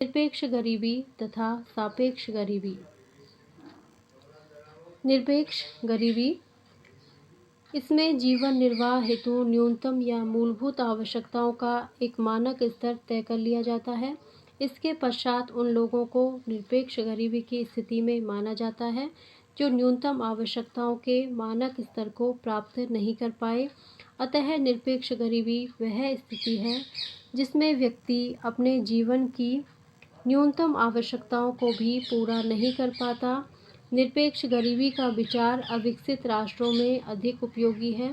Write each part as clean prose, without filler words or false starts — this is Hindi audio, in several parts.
निरपेक्ष गरीबी तथा सापेक्ष गरीबी। निरपेक्ष गरीबी, इसमें जीवन निर्वाह हेतु न्यूनतम या मूलभूत आवश्यकताओं का एक मानक स्तर तय कर लिया जाता है। इसके पश्चात उन लोगों को निरपेक्ष गरीबी की स्थिति में माना जाता है जो न्यूनतम आवश्यकताओं के मानक स्तर को प्राप्त नहीं कर पाए। अतः निरपेक्ष गरीबी वह स्थिति है जिसमें व्यक्ति अपने जीवन की न्यूनतम आवश्यकताओं को भी पूरा नहीं कर पाता। निरपेक्ष गरीबी का विचार अविकसित राष्ट्रों में अधिक उपयोगी है।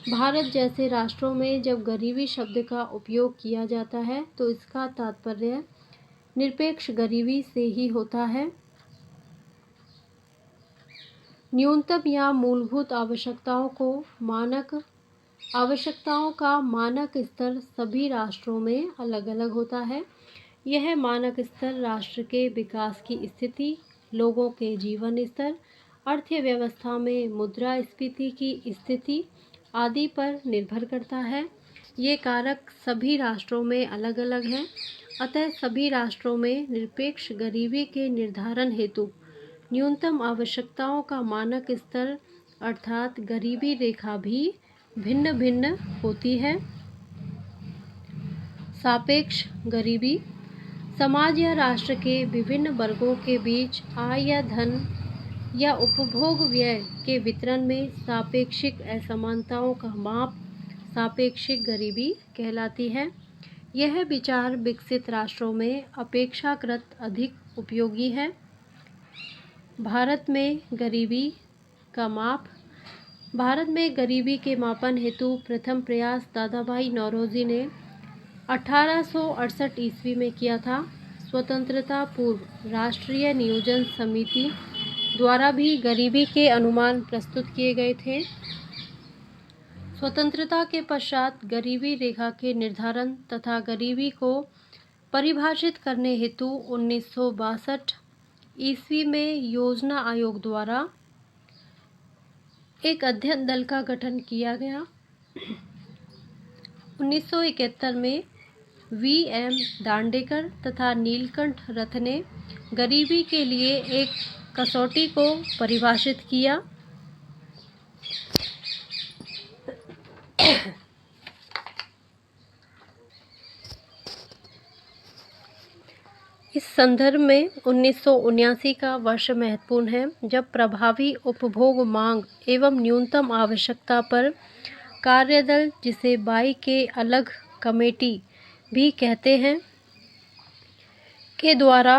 भारत जैसे राष्ट्रों में जब गरीबी शब्द का उपयोग किया जाता है तो इसका तात्पर्य निरपेक्ष गरीबी से ही होता है। न्यूनतम या मूलभूत आवश्यकताओं का मानक स्तर सभी राष्ट्रों में अलग अलग होता है। यह मानक स्तर राष्ट्र के विकास की स्थिति, लोगों के जीवन स्तर, अर्थव्यवस्था में मुद्रास्फीति की स्थिति आदि पर निर्भर करता है। ये कारक सभी राष्ट्रों में अलग अलग हैं। अतः सभी राष्ट्रों में निरपेक्ष गरीबी के निर्धारण हेतु न्यूनतम आवश्यकताओं का मानक स्तर अर्थात गरीबी रेखा भी भिन्न भिन्न होती है। सापेक्ष गरीबी, समाज या राष्ट्र के विभिन्न वर्गों के बीच आय या धन या उपभोग व्यय के वितरण में सापेक्षिक असमानताओं का माप सापेक्षिक गरीबी कहलाती है। यह विचार विकसित राष्ट्रों में अपेक्षाकृत अधिक उपयोगी है। भारत में गरीबी का माप। भारत में गरीबी के मापन हेतु प्रथम प्रयास दादाभाई नौरोजी ने 1868 ईस्वी में किया था। स्वतंत्रता पूर्व राष्ट्रीय नियोजन समिति द्वारा भी गरीबी के अनुमान प्रस्तुत किए गए थे। स्वतंत्रता के पश्चात गरीबी रेखा के निर्धारण तथा गरीबी को परिभाषित करने हेतु 1962 ईस्वी में योजना आयोग द्वारा एक अध्ययन दल का गठन किया गया। 1971 में V.M. दांडेकर तथा नीलकंठ रथ ने गरीबी के लिए एक कसौटी को परिभाषित किया। इस संदर्भ में 1979 का वर्ष महत्वपूर्ण है जब प्रभावी उपभोग मांग एवं न्यूनतम आवश्यकता पर कार्यदल, जिसे बाई के अलग कमेटी भी कहते हैं, के द्वारा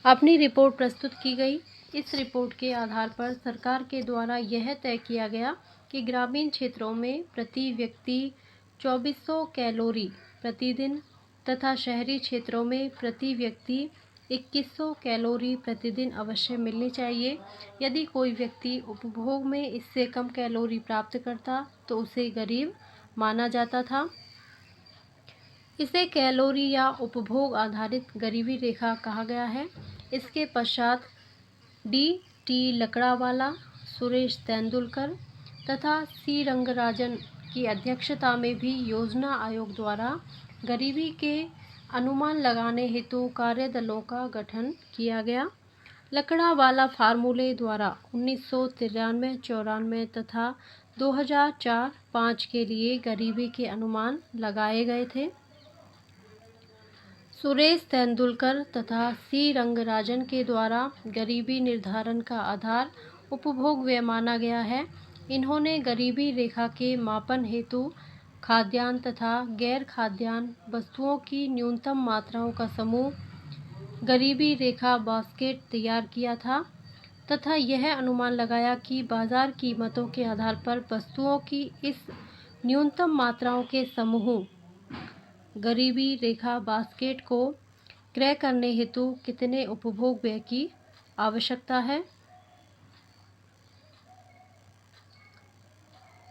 अपनी रिपोर्ट प्रस्तुत की गई। इस रिपोर्ट के आधार पर सरकार के द्वारा यह तय किया गया कि ग्रामीण क्षेत्रों में प्रति व्यक्ति 2400 कैलोरी प्रतिदिन तथा शहरी क्षेत्रों में प्रति व्यक्ति 2100 कैलोरी प्रतिदिन अवश्य मिलनी चाहिए। यदि कोई व्यक्ति उपभोग में इससे कम कैलोरी प्राप्त करता तो उसे गरीब माना जाता था। इसे कैलोरी या उपभोग आधारित गरीबी रेखा कहा गया है। इसके पश्चात D.T. लकड़ावाला, सुरेश तेंदुलकर तथा C. रंगराजन की अध्यक्षता में भी योजना आयोग द्वारा गरीबी के अनुमान लगाने हेतु कार्यदलों का गठन किया गया। लकड़ावाला फार्मूले द्वारा 1993, 94 तथा 2004-05 के लिए गरीबी के अनुमान लगाए गए थे। सुरेश तेंदुलकर तथा C. रंगराजन के द्वारा गरीबी निर्धारण का आधार उपभोग व्यय माना गया है। इन्होंने गरीबी रेखा के मापन हेतु खाद्यान्न तथा गैर खाद्यान्न वस्तुओं की न्यूनतम मात्राओं का समूह गरीबी रेखा बास्केट तैयार किया था तथा यह अनुमान लगाया कि बाजार कीमतों के आधार पर वस्तुओं की इस न्यूनतम मात्राओं के समूह गरीबी रेखा बास्केट को क्रय करने हेतु कितने उपभोग व्यय की आवश्यकता है।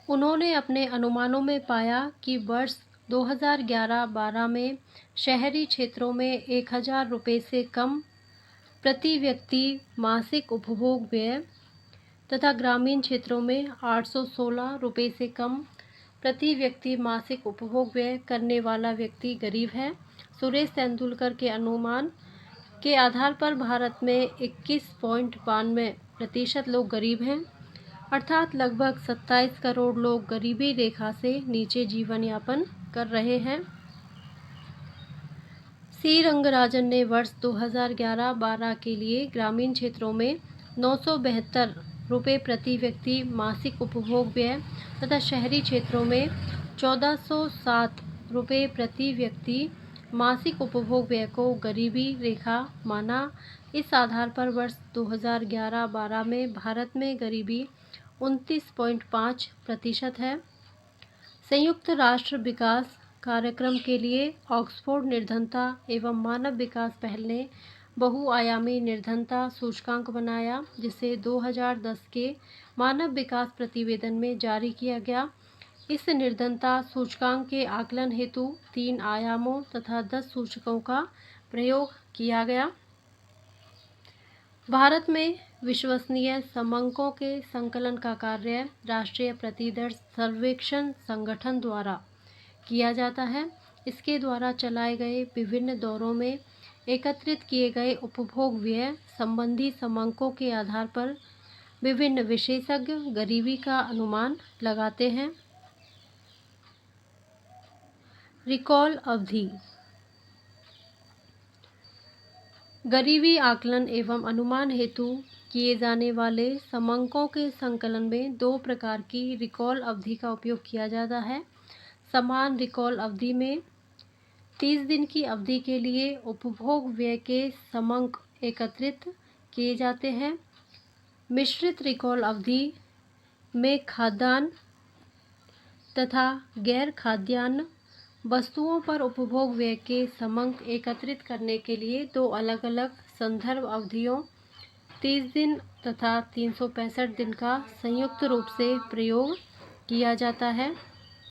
उन्होंने अपने अनुमानों में पाया कि वर्ष 2011-12 में शहरी क्षेत्रों में 1000 रुपये से कम प्रति व्यक्ति मासिक उपभोग व्यय तथा ग्रामीण क्षेत्रों में 816 रुपये से कम प्रति व्यक्ति मासिक उपभोग व्यय करने वाला व्यक्ति गरीब है। सुरेश तेंदुलकर के अनुमान के आधार पर भारत में 21.92% लोग गरीब हैं, अर्थात लगभग 27 करोड़ लोग गरीबी रेखा से नीचे जीवन यापन कर रहे हैं। सी रंगराजन ने वर्ष 2011-12 के लिए ग्रामीण क्षेत्रों में 972 रुपये प्रति व्यक्ति मासिक उपभोग व्यय तथा शहरी क्षेत्रों में 1407 रुपये प्रति व्यक्ति मासिक उपभोग व्यय को गरीबी रेखा माना। इस आधार पर वर्ष 2011-12 में भारत में गरीबी 29.5% है। संयुक्त राष्ट्र विकास कार्यक्रम के लिए ऑक्सफोर्ड निर्धनता एवं मानव विकास पहल ने बहुआयामी निर्धनता सूचकांक बनाया, जिसे 2010 के मानव विकास प्रतिवेदन में जारी किया गया। इस निर्धनता सूचकांक के आकलन हेतु 3 आयामों तथा 10 सूचकों का प्रयोग किया गया। भारत में विश्वसनीय समंकों के संकलन का कार्य राष्ट्रीय प्रतिदर सर्वेक्षण संगठन द्वारा किया जाता है। इसके द्वारा चलाए गए विभिन्न दौरों में एकत्रित किए गए उपभोग व्यय संबंधी समंकों के आधार पर विभिन्न विशेषज्ञ गरीबी का अनुमान लगाते हैं। रिकॉल अवधि। गरीबी आकलन एवं अनुमान हेतु किए जाने वाले समंकों के संकलन में 2 प्रकार की रिकॉल अवधि का उपयोग किया जाता है। समान रिकॉल अवधि में 30 दिन की अवधि के लिए उपभोग व्यय के समंक एकत्रित किए जाते हैं। मिश्रित रिकॉल अवधि में खाद्यान्न तथा गैर खाद्यान्न वस्तुओं पर उपभोग व्यय के समंक एकत्रित करने के लिए 2 अलग अलग संदर्भ अवधियों 30 दिन तथा 365 दिन का संयुक्त रूप से प्रयोग किया जाता है।